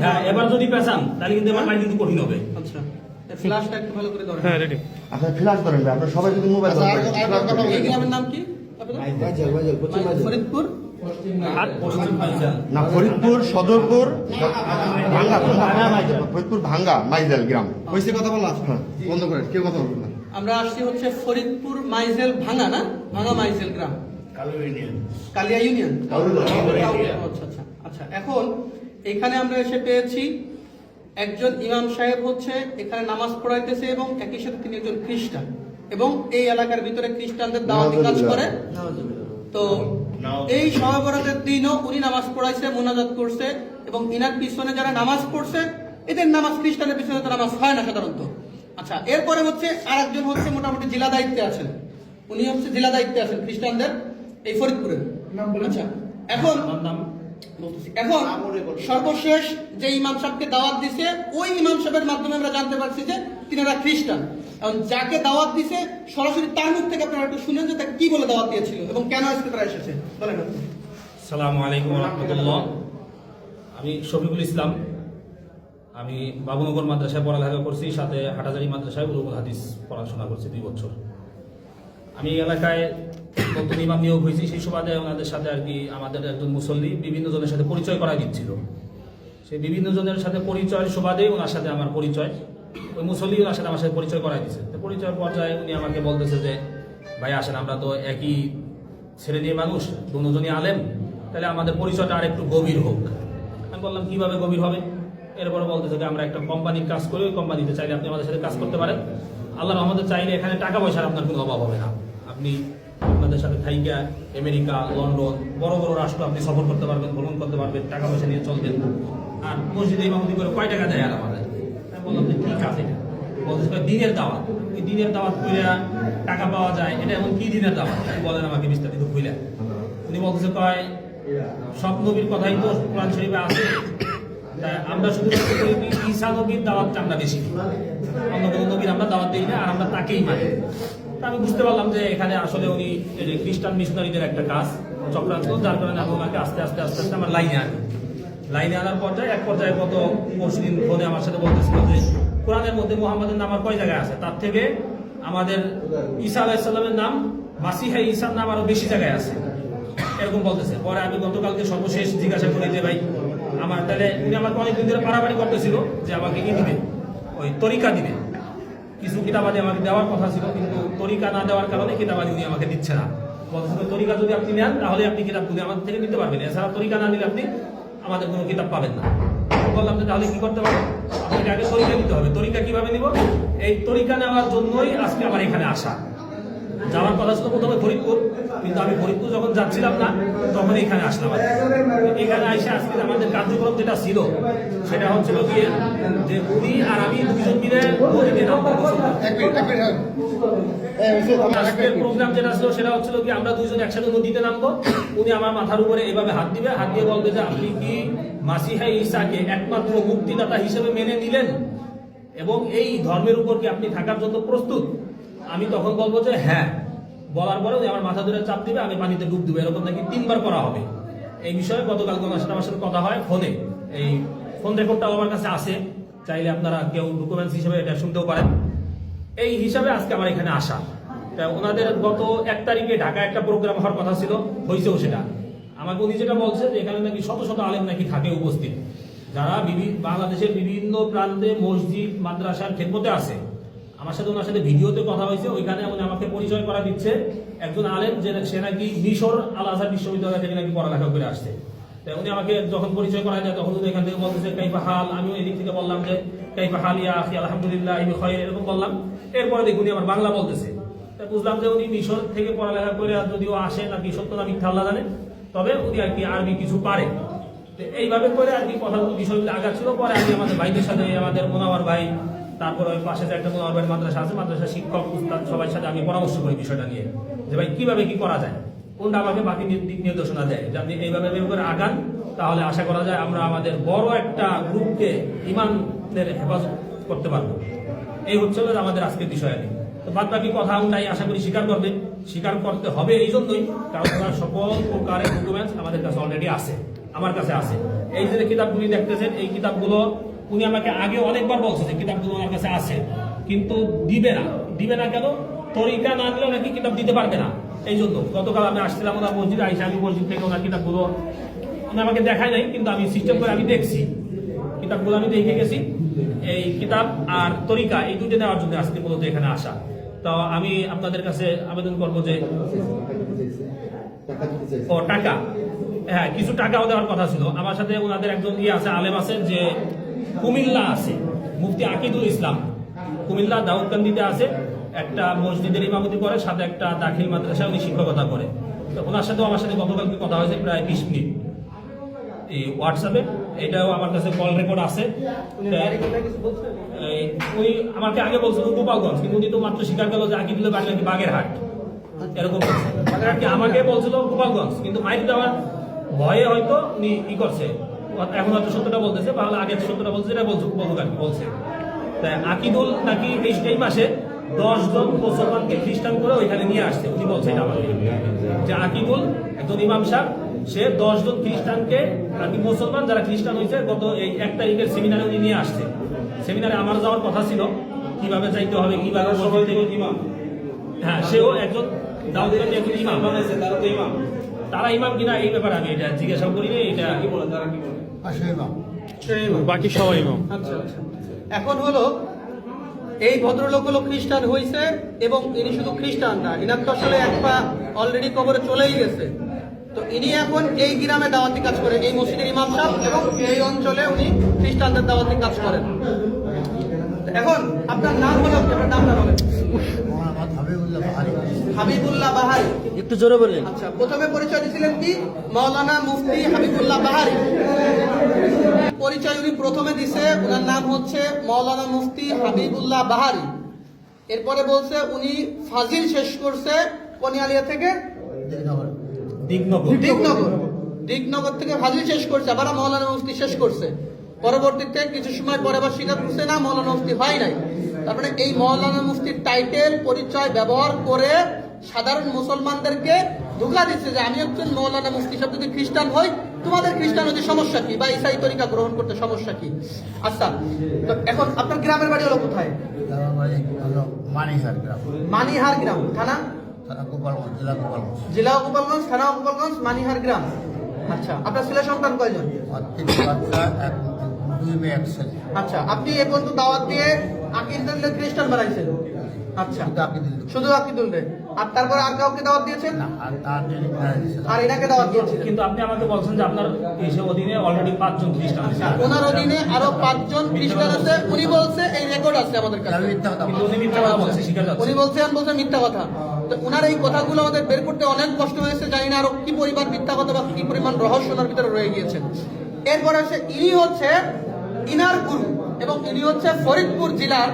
হ্যাঁ, এবার যদি পেছান তাহলে কিন্তু আমার কিন্তু কঠিন হবে। আচ্ছা, ফ্ল্যাশটা একটু ভালো করে ধরেন। হ্যাঁ রেডি। আচ্ছা ফ্ল্যাশ ধরেন ভাই, আপনারা সবাই যদি মোবাইল ধরেন। এই গ্রামের নাম কি ফরিদপুর না, ফরিদপুর সদরপুর ভাঙ্গা, ফরিদপুর ভাঙ্গা মাইজেল গ্রাম। হয়েছে কথা বলা বন্ধ করেন, কেউ কথা বলবেন না। আমরা আসছি হচ্ছে ফরিদপুর মাইজেল ভাঙ্গা, না ভাঙ্গা মাইজেল গ্রাম, কালিয়া ইউনিয়ন। আচ্ছা আচ্ছা আচ্ছা, এখন এখানে আমরা এসে পেয়েছি একজন ইমাম সাহেব হচ্ছে এখানে নামাজ পড়াইতেছে এবং একই সাথে তিনি একজন খ্রিস্টান এবং এই এলাকার ভিতরে খ্রিস্টানদের দাওয়াতি কাজ করে। তো এই শবে বরাতের দিনও উনি নামাজ পড়াইছে, মুনাজাত করছে এবং ইনার পিছনে যারা নামাজ পড়ছে এদের নামাজ, খ্রিস্টানের পিছনে তো নামাজ হয় না সাধারণত। আচ্ছা, এরপরে হচ্ছে আরেকজন হচ্ছে মোটামুটি জেলা দায়িত্বে আছেন, উনি হচ্ছে জেলা দায়িত্বে আছেন খ্রিস্টানদের এই ফরিদপুরের। আচ্ছা, এখন সর্বশেষ যে ইমাম সাহেবকে দাওয়াত দিছে ওই ইমাম সাহেবের মাধ্যমে আমরা জানতে পারছি যে তিনারা খ্রিস্টান। এখন যাকে দাওয়াত দিছে সরাসরি তার মুখ থেকে আপনারা একটু শুনেন যে তাকে কি বলে দাওয়াত দিয়েছিল এবং কেন আজকে তারা এসেছে, বলেন। আসসালামু আলাইকুম ওয়া রাহমাতুল্লাহ। আমি শফিকুল ইসলাম, আমি বাবুনগর মাদ্রাসায় পড়ালেখা করছি, সাথে হাটাজারি মাদ্রাসায় উলুমুল হাদিস পড়াশোনা করছি 2 বছর। আমি এই এলাকায় নতুন ইমাম নিয়োগ হয়েছি, সেই সুবাদে ওনাদের সাথে আর কি আমাদের একজন মুসল্লি বিভিন্ন জনের সাথে পরিচয় করা দিচ্ছিল। সেই বিভিন্ন জনের সাথে পরিচয়ের সুবাদে ওনার সাথে আমার পরিচয়, ওই মুসল্লি ওনার সাথে আমার সাথে পরিচয় করাই দিচ্ছে। তো পরিচয়ের পর্যায়ে উনি আমাকে বলতেছে যে ভাই আসেন, আমরা তো একই শ্রেণীর মানুষ, দুজনই আলেম, তাহলে আমাদের পরিচয়টা আর একটু গভীর হোক। আমি বললাম কিভাবে গভীর হবে? এরপরে বলতেছে যে আমরা একটা কোম্পানির কাজ করি, ওই কোম্পানিতে চাইলে আপনি আমাদের সাথে কাজ করতে পারেন। আল্লাহ রহমতে চাইলে এখানে টাকা পয়সার আপনার কোনো অভাব হবে না। আপনি আপনাদের সাথে থাইকা আমেরিকা, লন্ডন, বড় বড় রাষ্ট্র আপনি সফর করতে পারবেন, ভ্রমণ করতে পারবেন, টাকা পয়সা নিয়ে চলবেন। আর মসজিদে ইমামতি করে কয় টাকা দেয় আর আমাদের? আমি বললাম যে ঠিক আছে, এটা বলতেছে দিনের দাওয়াত, ওই দিনের দাওয়াত করে টাকা পাওয়া যায়, এটা এমন কি দিনের দাওয়াত? বলেন আমাকে বিস্তারিত খুলে। উনি বলতেছে কয় সব নবীর কথাই তো কোরআন শরীফে আছে, আমরা শুধু ঈসা নবীর দাওয়াতটা আমরা বেশি দিই, অন্য কোনো নবীর আমরা দাওয়াত দিই না, আর আমরা তাকেই মানি। আমি বুঝতে পারলাম যে এখানে আসলে উনি খ্রিস্টান মিশনারিদের একটা কাজ চক্রান্ত, যার কারণে আমি ওনাকে আস্তে আস্তে আস্তে আস্তে আমার লাইনে আনার পর্যায়ে এক পর্যায়ে গত পরশুদিন ফোনে আমার সাথে বলতেছিল যে কোরআনের মধ্যে মুহাম্মাদের নাম আর কয় জায়গায় আছে, তার থেকে আমাদের ঈসা আলাইহিস সালামের নাম, মাসিহা ঈসার নাম আরো বেশি জায়গায় আছে, এরকম বলতেছে। পরে আমি গতকালকে সর্বশেষ জিজ্ঞাসা করি যে ভাই আমার তাহলে, উনি আমাকে অনেকদিন ধরে পারাপারি করতেছিল যে আমাকে কি দিবে, ওই তরিকা দিবে, কিছু কিতাবাদি আমাকে দেওয়ার কথা ছিল, কিন্তু তরিকা না দেওয়ার কারণে কিতাবাদি উনি আমাকে দিচ্ছে না। বলতেছিল তরিকা যদি আপনি নেন তাহলে আপনি কিতাবগুলি আমাদের থেকে নিতে পারবেন, এছাড়া তরিকা না নিলে আপনি আমাদের কোনো কিতাব পাবেন না। বললাম যে তাহলে কি করতে পারবো? আপনাকে আগে তরিকা নিতে হবে। তরিকা কিভাবে নিব? এই তরিকা নেওয়ার জন্যই আজকে আমার এখানে আসা। যাওয়ার কথা ছিল প্রথমে ফরিদপুর, কিন্তু আমি ফরিদপুর যখন যাচ্ছিলাম না তখন এখানে আসলাম। এখানে এসে আজকে আমাদের কার্যক্রম যেটা ছিল সেটা হচ্ছিল গিয়ে যে উনি আর আমি দুজন মিলে নদীতে নামবো। আজকের প্রোগ্রাম যেটা ছিল সেটা হচ্ছিল কি আমরা দুইজন একসাথে নদীতে নামবো। উনি আমার মাথার উপরে এভাবে হাত দিবে, হাত দিয়ে বলবে যে আপনি কি মাসিহা ঈসাকে একমাত্র মুক্তিদাতা হিসেবে মেনে নিলেন এবং এই ধর্মের উপর কি আপনি থাকার জন্য প্রস্তুত? আমি তখন বলবো যে হ্যাঁ। বলার পরে আমার মাথা ধরে চাপ দিবে, আমি পানিতে ডুব দিব, এরকম নাকি 3 বার করা হবে। এই বিষয়ে গতকাল ওনার সাথে আমার সাথে কথা হয় ফোনে, এই ফোন রেকর্ডটাও আমার কাছে আছে, চাইলে আপনারা কেউ ডকুমেন্টস হিসেবে এটা শুনতেও পারেন। এই হিসাবে আজকে আমার এখানে আসা। ওনাদের গত 1 তারিখে ঢাকা একটা প্রোগ্রাম হওয়ার কথা ছিল, হয়েছেও সেটা। আমাকে উনি যেটা বলছে যে এখানে নাকি শত শত আলেম নাকি থাকে উপস্থিত, যারা বাংলাদেশের বিভিন্ন প্রান্তে মসজিদ মাদ্রাসার খেদমতে আছে। আমার সাথে ওনার সাথে ভিডিওতে কথা হয়েছে, ওইখানে উনি আমাকে পরিচয় করা দিচ্ছে একজন আলেম যে সে নাকি মিশর আল আজহার বিশ্ববিদ্যালয় থেকে নাকি পড়ালেখা করে আসছে। তাই উনি আমাকে যখন পরিচয় করা যায় তখন উনি এখান থেকে বলতেছে কাইফা হাল, আমিও এদিক থেকে বললাম যে কাইফা হাল ইয়া আখি আলহামদুলিল্লাহ ইবি খায়র, এরকম বললাম। এরপরে দেখুন আমার বাংলা বলতেছে। তাই বুঝলাম যে উনি মিশর থেকে পড়ালেখা করে যদিও আসে নাকি সত্য না মিথ্যা আল্লাহ জানে, তবে উনি আর কি আরবি কিছু পারে। এইভাবে করে আর কি কথা বিষয়গুলো আগাচ্ছিল। পরে আমি আমাদের ভাইদের সাথে, আমাদের মোনাওয়ার ভাই, তারপর ওই পাশে যে একটা মোনাওয়ার মাদ্রাসা আছে, মাদ্রাসা শিক্ষক উস্তাদ সবার সাথে আমি পরামর্শ করি বিষয়টা নিয়ে যে ভাই কিভাবে কি করা যায়, কোনটা আমাকে বাকি দিক নির্দেশনা দেয় যে আপনি এইভাবে করে আগান, তাহলে আশা করা যায় আমরা আমাদের বড় একটা গ্রুপকে ইমানের হেফাজত করতে পারবো। এই হচ্ছে আমাদের আজকের বিষয় নিয়ে। তো বাদ বাকি কথা নাই, আশা করি স্বীকার করতে হবে এই জন্যই কারণ সকল প্রকারের ডকুমেন্টস আমাদের কাছে অলরেডি আছে। আমার কাছে আছে। এই যে কিতাবগুলি দেখতেছেন, এই কিতাবগুলো উনি আমাকে আগে অনেকবার বলছে যে কিতাবগুলো আমার কাছে আছে, কিন্তু দিবে না কেন? তরিকা না দিলে নাকি কিতাব দিতে পারবে না। এই জন্য গতকাল আমি আসছিলাম ওনার মসজিদে, আইসা আমি মসজিদ থেকে ওনার কিতাবগুলো উনি আমাকে দেখায় নাই, কিন্তু আমি সিস্টেম করে আমি দেখছি কিতাবগুলো, আমি দেখে গেছি। এই কিতাব আর তরিকা এই দুটো নেওয়ার জন্য আজকে মূলত এখানে আসা। তো আমি আপনাদের কাছে আবেদন করবো যে ও টাকা, হ্যাঁ কিছু টাকাও দেওয়ার কথা ছিল। আমার সাথে ওনাদের একজন আছে, আলেম আছে, যে কুমিল্লা আছে, মুফতি আকিদুল ইসলাম, কুমিল্লা দাউদকান্দিতে আছে, একটা মসজিদের ইমামতি করে, সাথে একটা দাখিল মাদ্রাসায় উনি শিক্ষকতা করে। তো ওনার সাথেও আমার সাথে গতকালকে কথা হয়েছে প্রায় 20 মিনিট এই হোয়াটসঅ্যাপে। এটাও আমার কাছে কল রেকর্ড আছে। ওই আমাকে আগে বলছিল গোপালগঞ্জ, কিন্তু উনি তো মাত্র স্বীকার করলো যে আকিদুলের বাড়ি নাকি বাগেরহাট, এরকম বলছে। আমাকে বলছিল গোপালগঞ্জ, কিন্তু মাইক দেওয়ার ভয়ে হয়তো উনি ই করছে, এখন হয়তো সত্যটা বলতেছে, তাহলে আগে সত্যটা বলছে, এটা বলুক আর কি বলছে। তাই আকিদুল নাকি এই মাসে 10 জন মুসলমানকে খ্রিস্টান করে ওইখানে নিয়ে আসছে। উনি বলছে এটা আমাকে, যে আকিদুল একজন ইমাম সাহেব, সে 10 জন খ্রিস্টানকে আর কি মুসলমান যারা খ্রিস্টান হয়েছে গত এই 1 তারিখের সেমিনারে উনি নিয়ে আসছে। সেমিনারে আমার যাওয়ার কথা ছিল, কিভাবে যাইতে হবে, কিভাবে সবাই থেকে ইমাম, হ্যাঁ সেও একজন দাউদকান্দি একজন ইমাম, তারা তো ইমাম, তারা ইমাম কিনা এই ব্যাপারে আমি এটা জিজ্ঞাসা করিনি। এটা কি বলে, তারা কি বলে, বাকি সবাই ইমাম। আচ্ছা আচ্ছা। এখন হলো এই ভদ্রলোক হলো খ্রিস্টান হয়েছে, এবং ইনি শুধু খ্রিস্টান না, ইনার তো আসলে এক পা অলরেডি কবরে চলেই গেছে। তো ইনি এখন এই গ্রামে দাওয়াতি কাজ করে, এই মসজিদের ইমাম সাহেব, এবং এই অঞ্চলে উনি খ্রিস্টানদের দাওয়াতি কাজ করেন। এখন আপনার নাম হলো, আপনার নামটা বলেন। হাবিবুল্লাহ বাহারি। একটু জোরে বললেন। আচ্ছা, প্রথমে পরিচয় দিয়েছিলেন কি? মাওলানা মুফতি হাবিবুল্লাহ বাহারি। পরিচয় উনি প্রথমে দিছে, ওনার নাম হচ্ছে মাওলানা মুফতি হাবিবুল্লাহ বাহারি। এরপরে বলছে উনি ফাজিল শেষ করছে কনিয়ালিয়া থেকে দিগনগর থেকে ফাজিল শেষ করছে, আবার মাওলানা মুফতি শেষ করছে। পরবর্তীতে কিছু সময় পরে আবার স্বীকার করছে না মাওলানা মুফতি হয় নাই। তারপরে এই মাওলানা মুফতির টাইটেল পরিচয় ব্যবহার করে সাধারণ মুসলমানদেরকে ধোঁকা দিচ্ছে যে আমি একজন মাওলানা মুফতি সব যদি খ্রিস্টান হই, তোমাদের খ্রিস্টান হতে সমস্যা কি, বা ইসাই তরিকা গ্রহণ করতে সমস্যা কি? আচ্ছা, তো এখন আপনার গ্রামের বাড়ি হলো কোথায়? মানিহার গ্রাম, থানা জেলা গোপালগঞ্জ, থানা গোপালগঞ্জ, মানিহার গ্রাম। আচ্ছা, আপনার ছেলে সন্তান কয়জন? আচ্ছা, আপনি এ পর্যন্ত দাওয়াত দিয়ে আকিদুল খ্রিস্টান বানাইছেন? আচ্ছা, শুধু আকিদুল রে, আর তারপর আর কাউকে দাওয়াত দিয়েছেন? আর এনাকে দাওয়াত দিয়েছেন? কিন্তু আপনি আমাকে বলছেন যে আপনার এই অধীনে অলরেডি 5 জন খ্রিস্টান আছে। ওনার অধীনে আরো 5 জন খ্রিস্টান আছে, উনি বলছে, এই রেকর্ড আছে আমাদের কাছে। কিন্তু উনি মিথ্যা কথা বলছে, স্বীকার করছে। উনি বলছেন মিথ্যা কথা। তো ওনার এই কথাগুলো আমাদের বের করতে অনেক কষ্ট হয়েছে, জানি না আরো কি পরিমাণ মিথ্যা কথা বা কি পরিমাণ রহস্য ওনার ভিতরে রয়ে গিয়েছে। এরপরে ইনি হচ্ছে ইনার গুরু, এবং ইনি হচ্ছে ফরিদপুর জেলার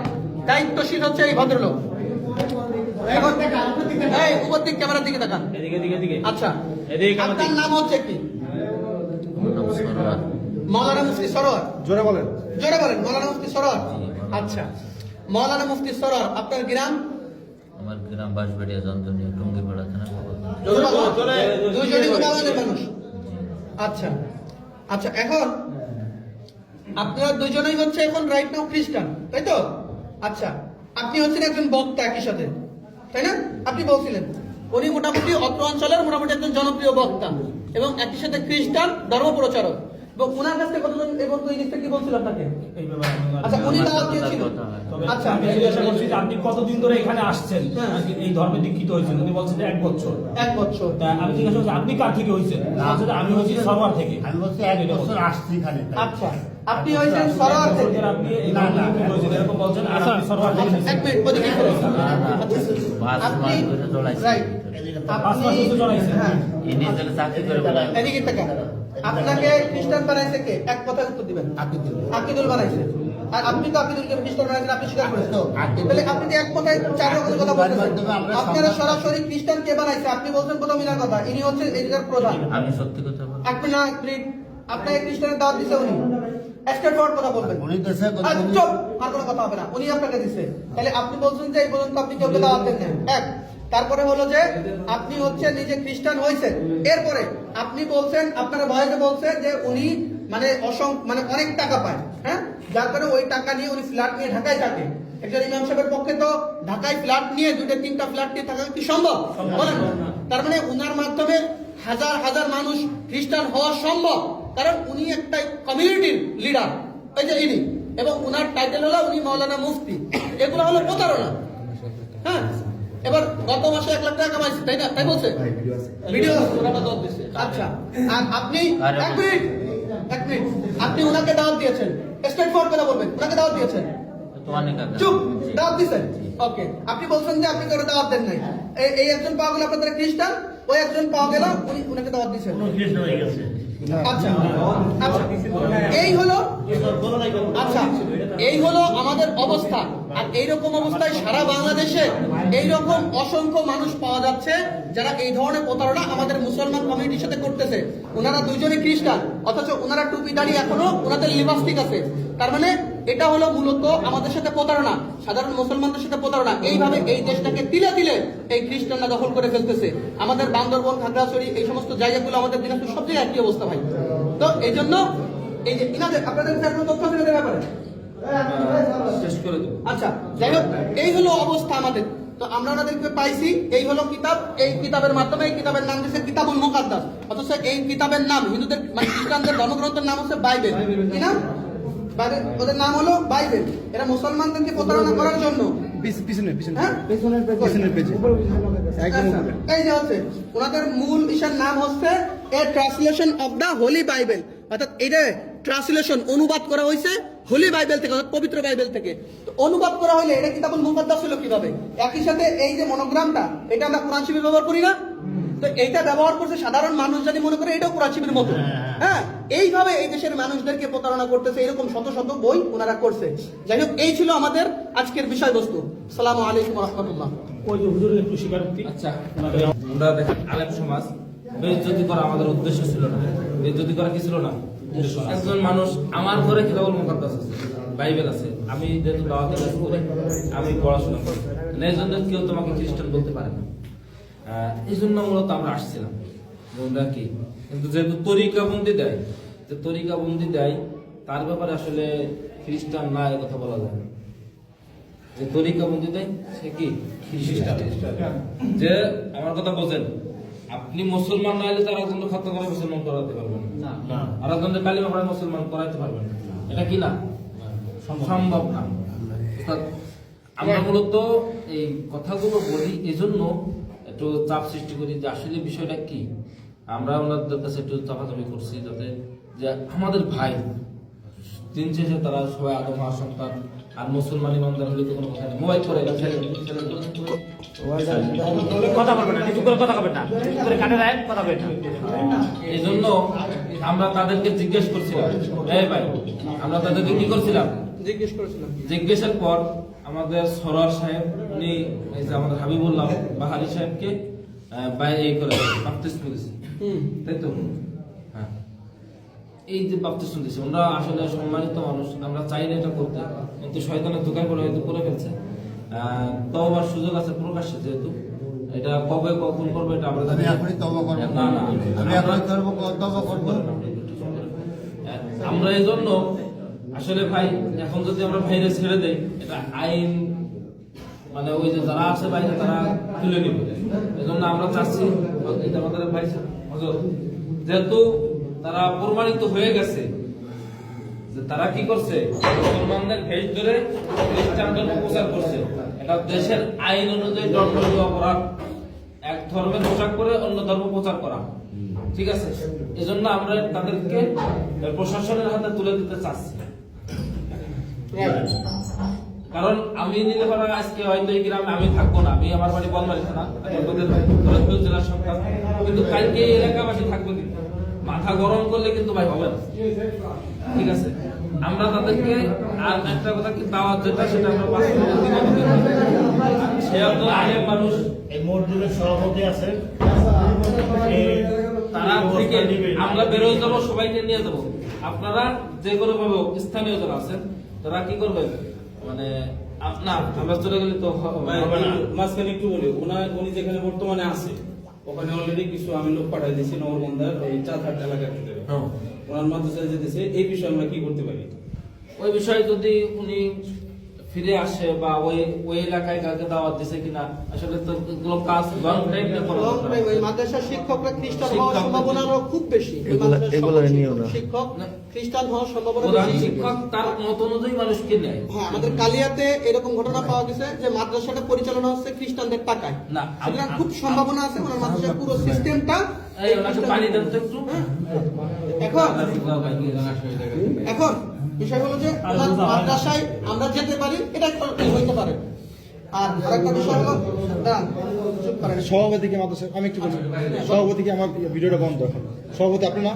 দায়িত্বশীল হচ্ছে এই ভদ্রলোক। এখন এই উপর দিক, ক্যামেরার দিকে তাকান। এদিকে। আচ্ছা, এদিকে আপনার নাম হচ্ছে কি? মাওলানা মুফতি সরোয়ার। জোরে বলেন। জোরে বলেন, মাওলানা মুফতি সরোয়ার। আচ্ছা, মাওলানা মুফতি সরোয়ার, আপনার গ্রাম? আমার গ্রাম বাঁশবাড়িয়া চন্দনিয়া টুঙ্গিপাড়া থানা। দুইজনই গোপালগঞ্জের মানুষ। আচ্ছা আচ্ছা, এখন আপনারা দুইজনেই হচ্ছে এখন রাইট নাও খ্রিস্টান, তাই তো? আচ্ছা, আপনি হচ্ছেন একজন বক্তা একই সাথে, তাই না? আপনি বলছিলেন উনি মোটামুটি অত্র অঞ্চলের মোটামুটি একজন জনপ্রিয় বক্তা, এবং একই সাথে খ্রিস্টান ধর্ম প্রচারক। এবং ওনার কাছ থেকে কতজন এবং তো জিনিসটা কি বলছিল আপনাকে? এই ব্যাপারে আচ্ছা, উনি দাওয়াত দিয়েছিলেন। আচ্ছা, আমি জিজ্ঞাসা করছি যে আপনি কতদিন ধরে এখানে আসছেন, এই ধর্মে দীক্ষিত হয়েছেন? উনি বলছেন যে 1 বছর। 1 বছর। তা আমি জিজ্ঞাসা করছি আপনি কার থেকে হয়েছেন? বলছেন আমি হচ্ছি সরোয়ার থেকে। আমি বলছি 1 বছর আসছি এখানে। আচ্ছা, আপনি হয়েছেন সরোয়ার থেকে। আপনি এই ধর্মে দীক্ষিত হয়েছেন এরকম বলছেন, আর আপনি সরোয়ার থেকে। এক মিনিট, ওদিকে করুন। আপনি রাইট, 5 মাস হতে চলাইছেন। হ্যাঁ, চাকরি করে বলে এদিকে তাকান। আপনাকে খ্রিস্টান বানাইছে কে? এক কথায় উত্তর দিবেন। আকিদুল বানাইছে। আর আপনি তো আকিদুলকে খ্রিস্টান বানাইছেন, আপনি স্বীকার করেছেন তো? তাহলে আপনি যে এক কথায় 4 রকমের কথা বলতেছেন। আপনারা সরাসরি খ্রিস্টান কে বানাইছে আপনি বলছেন প্রথম ইনার কথা, ইনি হচ্ছেন এদিকের প্রধান। আমি সত্যি কথা বলি। আপনি না আপনাকে খ্রিস্টানের দাওয়াত দিছে উনি, স্টেট ফরওয়ার্ড কথা বলবেন। উনি দেশে চুপ, আর কোনো কথা হবে না, উনি আপনাকে দিছে। তাহলে আপনি বলছেন যে এই পর্যন্ত আপনি কাউকে দাওয়াত দেন না। এক, তারপরে হলো যে আপনি হচ্ছে নিজে খ্রিস্টান হয়েছেন, এরপরে আপনি বলছেন, আপনারা ভয়েসে বলছেন যে উনি মানে মানে অনেক টাকা পায়, হ্যাঁ, যার কারণে ওই টাকা নিয়ে উনি ফ্ল্যাট নিয়ে ঢাকায় থাকে। একজন ইমাম সাহেবের পক্ষে তো ঢাকায় ফ্ল্যাট নিয়ে 2-3টা ফ্ল্যাট নিয়ে থাকা কি সম্ভব? বলেন। তার মানে উনার মাধ্যমে হাজার হাজার মানুষ খ্রিস্টান হওয়া সম্ভব, কারণ উনি একটা কমিউনিটির লিডার, এই যে ইনি, এবং উনার টাইটেল হলো উনি মাওলানা মুফতি। এগুলো হলো প্রতারণা। হ্যাঁ, এবার গত মাসে 1 লাখ টাকা কামাইছে, তাই না? তাই বলছে ভিডিও দিচ্ছে। আচ্ছা, আর আপনি এক মিনিট আপনি ওনাকে দাওয়াত দিয়েছেন, স্ট্রেট ফরওয়ার্ড করে বলবেন, ওনাকে দাওয়াত দিয়েছেন? চুপ, দাওয়াত দিয়েছেন। ওকে, আপনি বলছেন যে আপনি কারো দাওয়াত দেন নাই। এই একজন পাওয়া গেল আপনাদের খ্রিস্টান, ওই একজন পাওয়া গেল উনি ওনাকে দাওয়াত দিয়েছেন। আচ্ছা আচ্ছা, এই হলো আচ্ছা এই হলো আমাদের অবস্থা। আর এইরকম অবস্থায় সারা বাংলাদেশে এইরকম অসংখ্য মানুষ পাওয়া যাচ্ছে যারা এই ধরনের প্রতারণা আমাদের মুসলমান কমিউনিটির সাথে করতেছে। ওনারা দুইজনই খ্রিস্টান, অথচ ওনারা টুপি দাড়ি এখনো ওনাদের লিপস্টিক আছে। তার মানে এটা হলো মূলত আমাদের সাথে প্রতারণা, সাধারণ মুসলমানদের সাথে প্রতারণা। এইভাবে এই দেশটাকে তিলে তিলে এই খ্রিস্টানরা দখল করে ফেলতেছে। আমাদের বান্দরবন, খাগড়াছড়ি, এই সমস্ত জায়গাগুলো আমাদের দিনাজপুর সব জায়গায় একই অবস্থা ভাই। তো এই জন্য এই যে ইনাদের আপনাদের তথ্য দিতে ব্যাপারে আচ্ছা, যাই হোক, এই হলো অবস্থা আমাদের। তো আমরা ওনাদেরকে পাইছি, এই হলো কিতাব, এই কিতাবের মাধ্যমে, এই কিতাবের নাম দিয়েছে কিতাবুল মুকাদ্দাস, অথচ এই কিতাবের নাম হিন্দুদের মানে খ্রিস্টানদের ধর্মগ্রন্থের নাম হচ্ছে বাইবেল। কি নাম? বাইবেল, ওদের নাম হলো বাইবেল। এরা মুসলমানদেরকে প্রতারণা করার জন্য এই যে হচ্ছে ওনাদের মূল ইশার নাম হচ্ছে a translation of the holy Bible, অর্থাৎ এটা ট্রান্সলেশন অনুবাদ করা হয়েছে হোলি বাইবেল থেকে, অর্থাৎ পবিত্র বাইবেল থেকে। তো অনুবাদ করা হলে এটা কিতাবুল মুকাদ্দাস হলো কিভাবে? একই সাথে এই যে মনোগ্রামটা, এটা আমরা কোরআন শরীফে ব্যবহার করি না? তো এইটা ব্যবহার করছে সাধারণ মানুষ, যদি মনে করে এটাও কোরআন শরীফের মতো। হ্যাঁ, এইভাবে এই দেশের মানুষদেরকে প্রতারণা করতেছে, এরকম শত শত বই ওনারা করছে। যাই হোক, এই ছিল আমাদের আজকের বিষয়বস্তু। আসসালামু আলাইকুম ওয়া রাহমাতুল্লাহ। ওই যে হুজুরের একটু স্বীকারোক্তি। আচ্ছা, আমরা দেখেন আলেম সমাজ বেইজ্জতি করা আমাদের উদ্দেশ্য ছিল না। বেইজ্জতি করা কি ছিল না? একজন মানুষ, আমার ঘরে কিতাবুল মুকাদ্দাস আছে, বাইবেল আছে, আমি যেহেতু দাওয়াতে কাজ করি, আমি পড়াশোনা করি, এই জন্য কেউ তোমাকে খ্রিস্টান বলতে পারে না। এই জন্য মূলত আমরা আসছিলাম আমরা কি, কিন্তু যেহেতু তরিকাবন্দি দেয়, যে তরিকাবন্দি দেয় তার ব্যাপারে আসলে খ্রিস্টান না এ কথা বলা যায় না। যে তরিকাবন্দি দেয় সে কি খ্রিস্টান। যে আমার কথা বোঝেন, আপনি মুসলমান না হলে তার একজন খাদ্য করে মুসলমান করাতে পারবেন না, আর একজনের কালিমা পড়ে মুসলমান করাইতে পারবেন না, এটা কি না? সম্ভব না। আমরা মূলত এই কথাগুলো বলি এজন্য একটু চাপ সৃষ্টি করি যে আসলে বিষয়টা কি। আমরা ওনাদের কাছে একটু চাপাচাপি করছি যাতে যে আমাদের ভাই দিন শেষে তারা সবাই আদম হওয়ার সন্তান, আর মুসলমান ইমানদার হলে তো কোনো কথা নেই। মোবাইল করে কথা বলবেন না, কিছু করে কথা বলবেন না, কিছু করে কানে রাখেন, কথা বলবেন না। এই জন্য আমরা তাদেরকে জিজ্ঞেস করছিলাম, এই ভাই, আমরা তাদেরকে কি করছিলাম জিজ্ঞেসের পর আমাদের সরোয়ার সাহেব উনি এই যে আমাদের হাবিবুল্লাহ বাহারি সাহেবকে এই করে বাপ্তিস্ম দিয়েছে, তাই তো? হ্যাঁ, এই যে বাপ্তিস্ম দিয়েছে, আমরা আসলে সম্মানিত মানুষ, আমরা চাই না এটা করতে, কিন্তু শয়তানের দোকান করে হয়তো করে ফেলছে। তওবার সুযোগ আছে প্রকাশ্যে, যেহেতু এটা কবে কখন করবে এটা আমরা জানি না। আমরা এই জন্য আসলে ভাই এখন যদি আমরা বাইরে ছেড়ে দেই, এটা আইন মানে ওই যে যারা আছে বাইরে তারা তুলে নিবে। এই জন্য আমরা চাচ্ছি এটা আমাদের ভাই হজর, যেহেতু তারা প্রমাণিত হয়ে গেছে যে তারা কি করছে, মুসলমানদের ভেষ ধরে খ্রিস্টান ধর্ম প্রচার করছে, এটা দেশের আইন অনুযায়ী দণ্ডনীয় অপরাধ, এক ধর্মের পোশাক করে অন্য ধর্ম প্রচার করা, ঠিক আছে? এজন্য আমরা তাদেরকে প্রশাসনের হাতে তুলে দিতে চাচ্ছি। কারণ আমি নিলে পারা আজকে হয়তো এই গ্রামে আমি থাকবো না, আমি আমার বাড়ি বলমারি থানা জেলার সন্তান, কিন্তু কালকে এই এলাকাবাসী থাকবো কিন্তু মাথা গরম করলে কিন্তু ভাই হবে না, ঠিক আছে? আমরা তাদেরকে আর একটা কথা কি দাওয়াত যেটা সেটা আমরা সে একজন আলেম মানুষ, এই মসজিদের সভাপতি আছে, তারা থেকে আমরা বেরোয় যাবো, সবাইকে নিয়ে যাবো। আপনারা যে কোনো ভাবে স্থানীয় যারা আছেন তারা কি করবেন, মানে না আমরা চলে গেলে তো হবে না। মাঝখানে একটু বলি, উনি যেখানে বর্তমানে আছে ওখানে অলরেডি কিছু আমি লোক পাঠাই দিয়েছি নগরবন্ধার এই চাঁদহাট এলাকা থেকে। ওনার মাদ্রাসায় যেতেছে, এই বিষয়ে আমরা কি করতে পারি? ওই বিষয়ে যদি উনি ফিরে আসে বা ওই এলাকায় কাকে দাওয়াত দিছে কিনা, আসলে তো এগুলো কাজ লং টাইম করা লং দরকার। টাইম ওই মাদ্রাসার শিক্ষকরা খ্রিস্টান হওয়ার শিক্ষক- সম্ভাবনা আরো খুব বেশি। ওই এগুলা- মাদ্রাসার এগুলা সকল নিও না। শিক্ষক খ্রিস্টান হওয়ার সম্ভাবনা প্রধান বেশি। শিক্ষক তার মত অনুযায়ী মানুষকে নেয়। হ্যাঁ, আমাদের কালিয়াতে এরকম ঘটনা পাওয়া গেছে যে মাদ্রাসাটা পরিচালনা হচ্ছে খ্রিস্টানদের টাকায়। না, সুতরাং খুব সম্ভাবনা আছে ওনার মাদ্রাসার পুরো সিস্টেমটা এই ওনাকে পানি দেন তো একটু। এখন এখন বিষয় হলো যে ওনার মাদ্রাসায় আমরা যেতে পারি, এটা একটা হইতে পারে। আর আরেকটা বিষয় হলো দাঁড়ান, চুপ করেন। সভাপতিকে মাদ্রাসা আমি একটু বলছি, সভাপতিকে আমার ভিডিওটা বন্ধ এখন। সভাপতি আপনি না